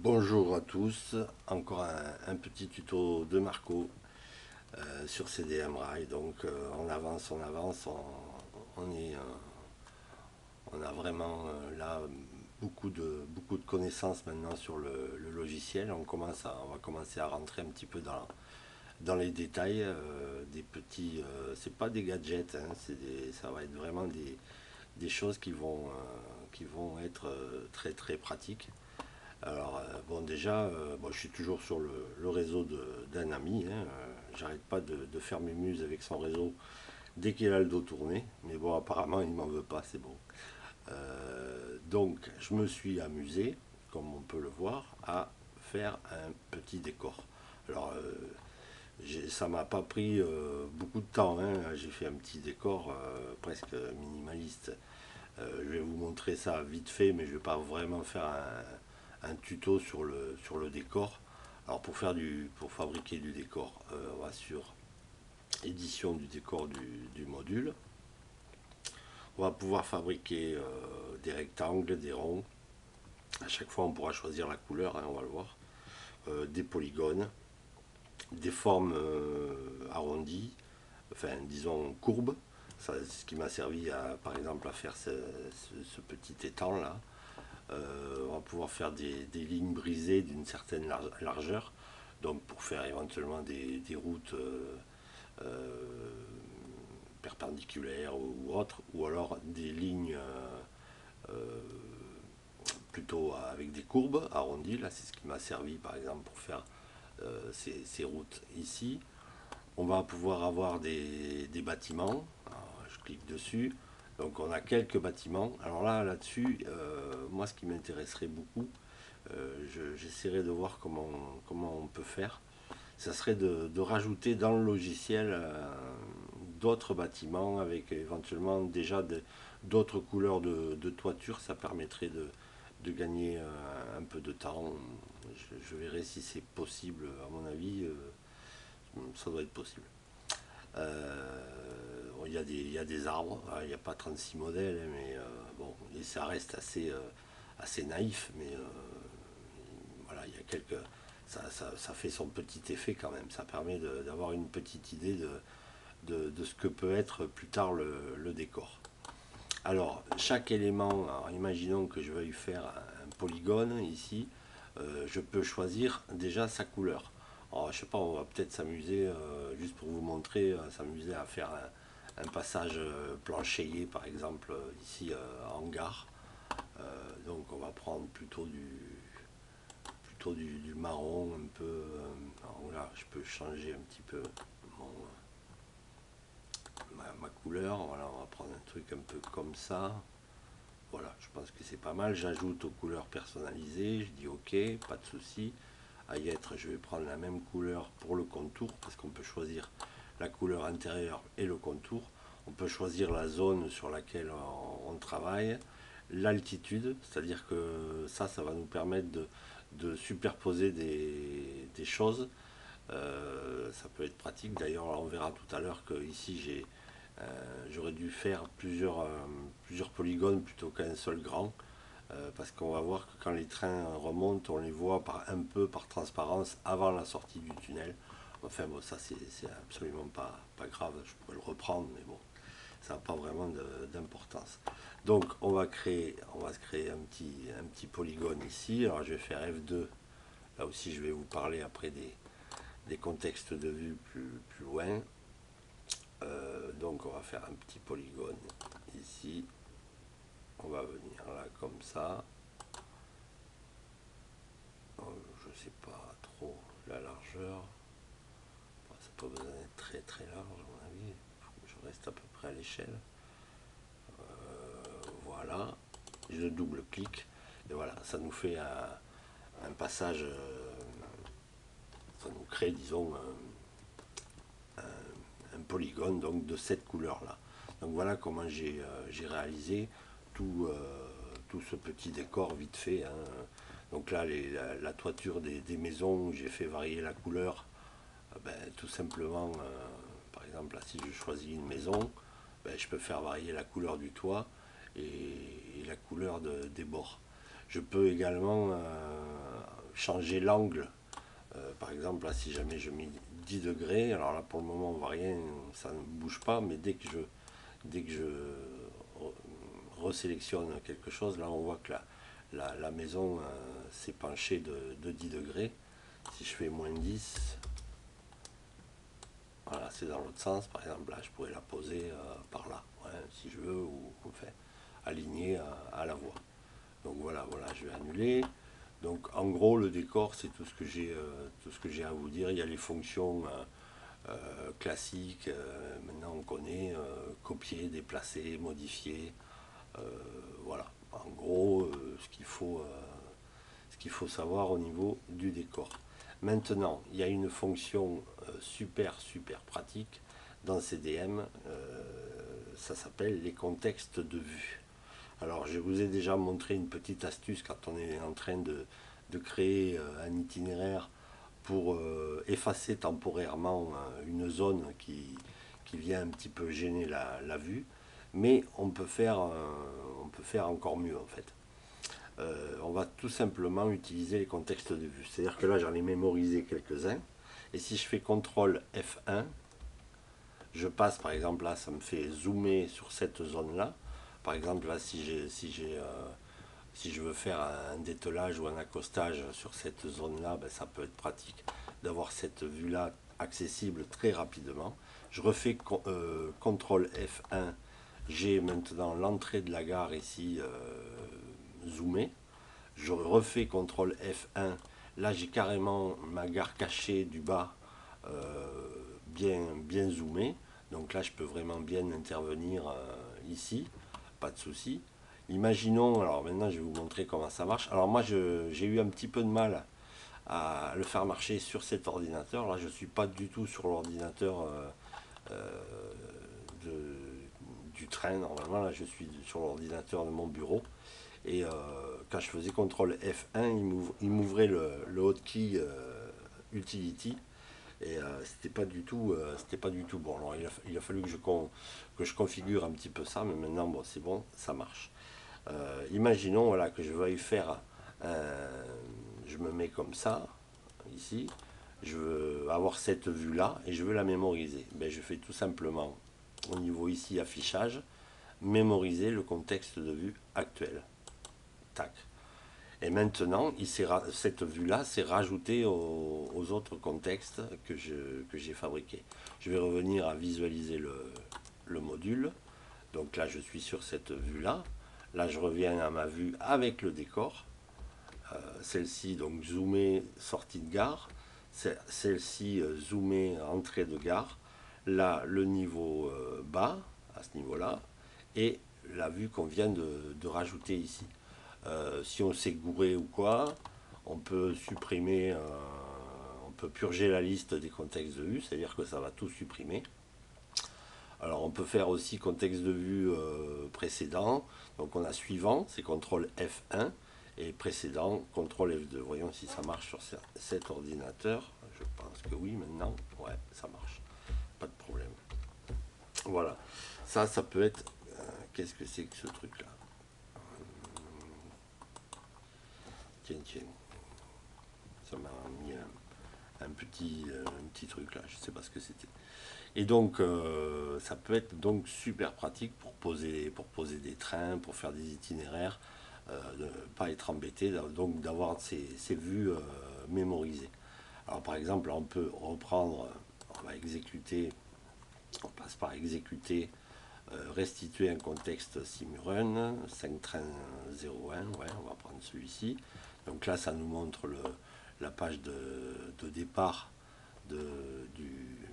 Bonjour à tous, encore un petit tuto de Marco sur CDM-Rail. Donc on avance, on a vraiment là beaucoup de connaissances maintenant sur le logiciel. On va commencer à rentrer un petit peu dans les détails des petits. C'est pas des gadgets, hein, ça va être vraiment des choses qui vont être très très pratiques. Alors, bon, déjà, bon, je suis toujours sur le réseau d'un ami, hein, j'arrête pas de faire mes muses avec son réseau dès qu'il a le dos tourné. Mais bon, apparemment, il m'en veut pas, c'est bon. Donc, je me suis amusé, comme on peut le voir, à faire un petit décor. Alors, ça m'a pas pris beaucoup de temps, hein. J'ai fait un petit décor presque minimaliste. Je vais vous montrer ça vite fait, mais je vais pas vraiment faire un tuto sur le décor. Alors pour fabriquer du décor, on va sur édition du décor du module. On va pouvoir fabriquer des rectangles, des ronds. À chaque fois on pourra choisir la couleur, hein, on va le voir. Des polygones, des formes arrondies, enfin disons courbes. C'est ce qui m'a servi par exemple à faire ce petit étang là. On va pouvoir faire des lignes brisées d'une certaine largeur, donc pour faire éventuellement des routes euh, perpendiculaires ou autres, ou alors des lignes plutôt avec des courbes arrondies. Là, c'est ce qui m'a servi par exemple pour faire ces routes ici. On va pouvoir avoir des bâtiments. Alors, je clique dessus. Donc on a quelques bâtiments. Alors là-dessus, moi ce qui m'intéresserait beaucoup, j'essaierai de voir comment on peut faire. Ça serait de rajouter dans le logiciel d'autres bâtiments avec éventuellement déjà d'autres couleurs de toiture. Ça permettrait de gagner un peu de temps. Je verrai si c'est possible. À mon avis, ça doit être possible. Il y a des arbres, il n'y a pas 36 modèles, mais bon, et ça reste assez naïf, mais voilà, il y a quelques. Ça fait son petit effet quand même. Ça permet d'avoir une petite idée de ce que peut être plus tard le décor. Alors, chaque élément, alors imaginons que je veuille faire un polygone ici, je peux choisir déjà sa couleur. Alors, je sais pas, on va peut-être s'amuser, juste pour vous montrer, s'amuser à faire un passage planchéié, par exemple, ici en gare. Donc, on va prendre plutôt du marron, un peu. Alors là, je peux changer un petit peu ma couleur. Voilà, on va prendre un truc un peu comme ça. Voilà, je pense que c'est pas mal. J'ajoute aux couleurs personnalisées. Je dis OK, pas de souci. À y être, je vais prendre la même couleur pour le contour parce qu'on peut choisir la couleur intérieure et le contour. On peut choisir la zone sur laquelle on travaille, l'altitude, c'est-à-dire que ça va nous permettre de superposer des choses. Ça peut être pratique. D'ailleurs, on verra tout à l'heure que ici j'aurais dû faire plusieurs polygones plutôt qu'un seul grand. Parce qu'on va voir que quand les trains remontent, on les voit un peu par transparence avant la sortie du tunnel. Enfin bon, ça c'est absolument pas grave, je pourrais le reprendre, mais bon, ça n'a pas vraiment d'importance. Donc on va se créer un petit polygone ici. Alors je vais faire F2. Là aussi je vais vous parler après des contextes de vue plus loin. Donc on va faire un petit polygone ici. On va venir là comme ça. Je sais pas trop la largeur. Bon, ça peut besoin d'être très très large à mon avis. Il faut que je reste à peu près à l'échelle. Voilà. Je double-clique. Et voilà, ça nous fait un passage. Ça nous crée, disons, un polygone donc, de cette couleur-là. Donc voilà comment j'ai réalisé tout ce petit décor vite fait, hein. Donc là, la toiture des maisons, j'ai fait varier la couleur. Ben, tout simplement, par exemple, là, si je choisis une maison, ben, je peux faire varier la couleur du toit et la couleur des bords. Je peux également changer l'angle. Par exemple, là, si jamais je mets 10 degrés, alors là pour le moment on voit rien, ça ne bouge pas, mais dès que je resélectionne quelque chose, là on voit que la maison s'est penchée de 10 degrés. Si je fais -10, voilà, c'est dans l'autre sens. Par exemple, là je pourrais la poser par là, ouais, si je veux, ou enfin, aligner à la voie. Donc voilà, je vais annuler. Donc en gros, le décor, c'est tout ce que j'ai à vous dire. Il y a les fonctions classiques, maintenant on connaît, copier, déplacer, modifier. Voilà, en gros, ce qu'il faut savoir au niveau du décor. Maintenant, il y a une fonction super pratique dans CDM, ça s'appelle les contextes de vue. Alors, je vous ai déjà montré une petite astuce quand on est en train de créer un itinéraire pour effacer temporairement une zone qui vient un petit peu gêner la vue. Mais on peut faire encore mieux en fait. On va tout simplement utiliser les contextes de vue. C'est-à-dire que là, j'en ai mémorisé quelques-uns. Et si je fais CTRL F1, je passe par exemple là, ça me fait zoomer sur cette zone-là. Par exemple là, si je veux faire un dételage ou un accostage sur cette zone-là, ben, ça peut être pratique d'avoir cette vue-là accessible très rapidement. Je refais CTRL F1, j'ai maintenant l'entrée de la gare ici zoomée. Je refais CTRL F1, là j'ai carrément ma gare cachée du bas bien zoomée. Donc là je peux vraiment bien intervenir ici, pas de souci. Imaginons, alors maintenant je vais vous montrer comment ça marche. Alors moi j'ai eu un petit peu de mal à le faire marcher sur cet ordinateur. Là je ne suis pas du tout sur l'ordinateur du train. Normalement là je suis sur l'ordinateur de mon bureau. Et quand je faisais CTRL F1, il m'ouvrait le hotkey Utility. Et c'était pas du tout bon. Alors il a fallu que je configure un petit peu ça, mais maintenant bon, c'est bon, ça marche. Imaginons voilà, que je veuille faire je me mets comme ça, ici, je veux avoir cette vue là et je veux la mémoriser. Ben, je fais tout simplement au niveau ici affichage, mémoriser le contexte de vue actuel. Tac. Et maintenant, cette vue-là s'est rajoutée aux autres contextes que j'ai fabriqués. Je vais revenir à visualiser le module. Donc là, je suis sur cette vue-là. Là, je reviens à ma vue avec le décor. Celle-ci, donc zoomée, sortie de gare. Celle-ci, zoomée, entrée de gare. Là, le niveau bas, à ce niveau-là. Et la vue qu'on vient de rajouter ici. Si on s'est gouré ou quoi, on peut supprimer, on peut purger la liste des contextes de vue, c'est-à-dire que ça va tout supprimer. Alors on peut faire aussi contexte de vue précédent, donc on a suivant, c'est CTRL F1, et précédent, CTRL F2. Voyons si ça marche sur cet ordinateur. Je pense que oui maintenant, ouais, ça marche, pas de problème. Voilà, ça peut être, qu'est-ce que c'est que ce truc-là? Tiens, ça m'a mis un petit truc là, je sais pas ce que c'était. Et donc ça peut être donc super pratique pour poser des trains, pour faire des itinéraires, de ne pas être embêté, donc d'avoir ces vues mémorisées. Alors par exemple, on peut reprendre, on va exécuter, on passe par exécuter, restituer un contexte Simurun, 5 trains 01, ouais, on va prendre celui-ci. Donc là, ça nous montre la page de départ du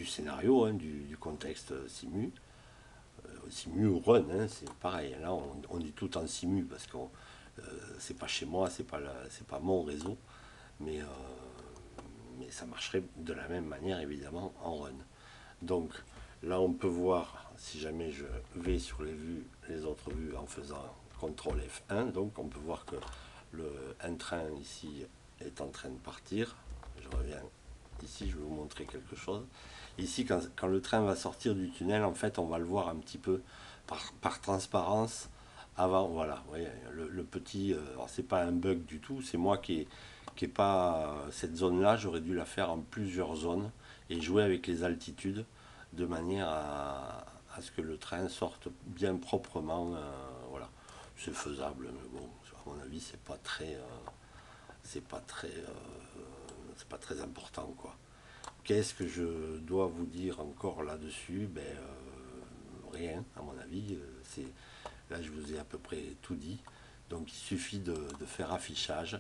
scénario, hein, du contexte simu. Simu ou run, hein, c'est pareil. Là, on est tout en simu parce que c'est pas chez moi, c'est pas mon réseau, mais ça marcherait de la même manière évidemment en run. Donc là, on peut voir, si jamais je vais sur les autres vues en faisant CTRL F1, donc on peut voir que un train ici est en train de partir. Je reviens ici, je vais vous montrer quelque chose. Ici, quand le train va sortir du tunnel, en fait, on va le voir un petit peu par transparence Avant, voilà, oui, le petit, alors c'est pas un bug du tout, c'est moi qui est pas cette zone-là, j'aurais dû la faire en plusieurs zones et jouer avec les altitudes de manière à ce que le train sorte bien proprement. Voilà, c'est faisable, mais bon, à mon avis, c'est pas très important, quoi. Qu'est-ce que je dois vous dire encore là-dessus? Ben, rien, à mon avis. Là, je vous ai à peu près tout dit. Donc, il suffit de faire affichage,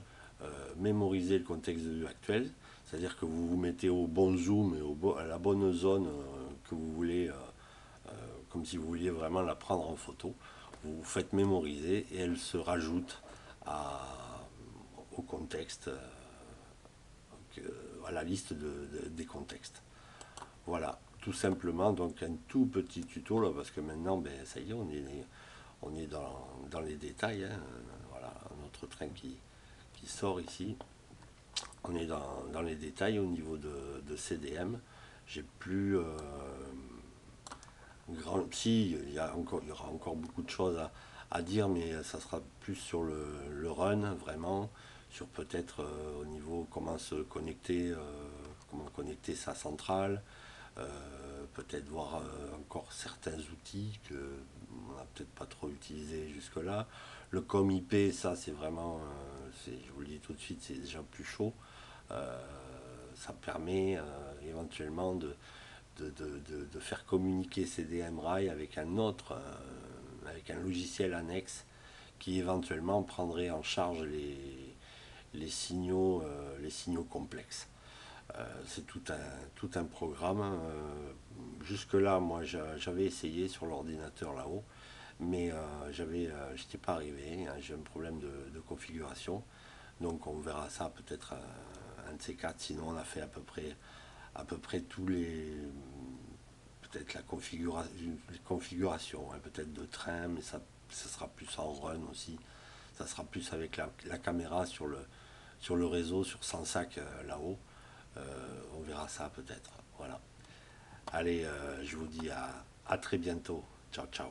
mémoriser le contexte de vue actuel, c'est-à-dire que vous vous mettez au bon zoom et à la bonne zone que vous voulez, comme si vous vouliez vraiment la prendre en photo. Vous vous faites mémoriser et elle se rajoute au contexte, à la liste des contextes. Voilà, tout simplement, donc un tout petit tuto là, parce que maintenant, ben, ça y est, on est dans les détails, hein. Voilà, notre train qui sort ici. On est dans les détails au niveau de CDM. J'ai plus Si, il y aura encore beaucoup de choses à dire, mais ça sera plus sur le run, vraiment, sur peut-être au niveau comment connecter sa centrale, peut-être voir encore certains outils que on n'a peut-être pas trop utilisés jusque-là. Le com IP, ça c'est vraiment, je vous le dis tout de suite, c'est déjà plus chaud. Euh, Ça permet éventuellement de faire communiquer CDM Rail avec un autre, avec un logiciel annexe qui éventuellement prendrait en charge les signaux complexes. C'est tout un programme. Jusque-là, moi, j'avais essayé sur l'ordinateur là-haut, mais j'étais pas arrivé. Hein, j'ai un problème de configuration. Donc, on verra ça peut-être un de ces quatre. Sinon, on a fait à peu près tous les. Peut-être les configurations, hein, peut-être de train, mais ça sera plus en run aussi. Ça sera plus avec la caméra sur le réseau, sur Sansac là-haut. On verra ça peut-être. Voilà. Allez, je vous dis à très bientôt. Ciao, ciao.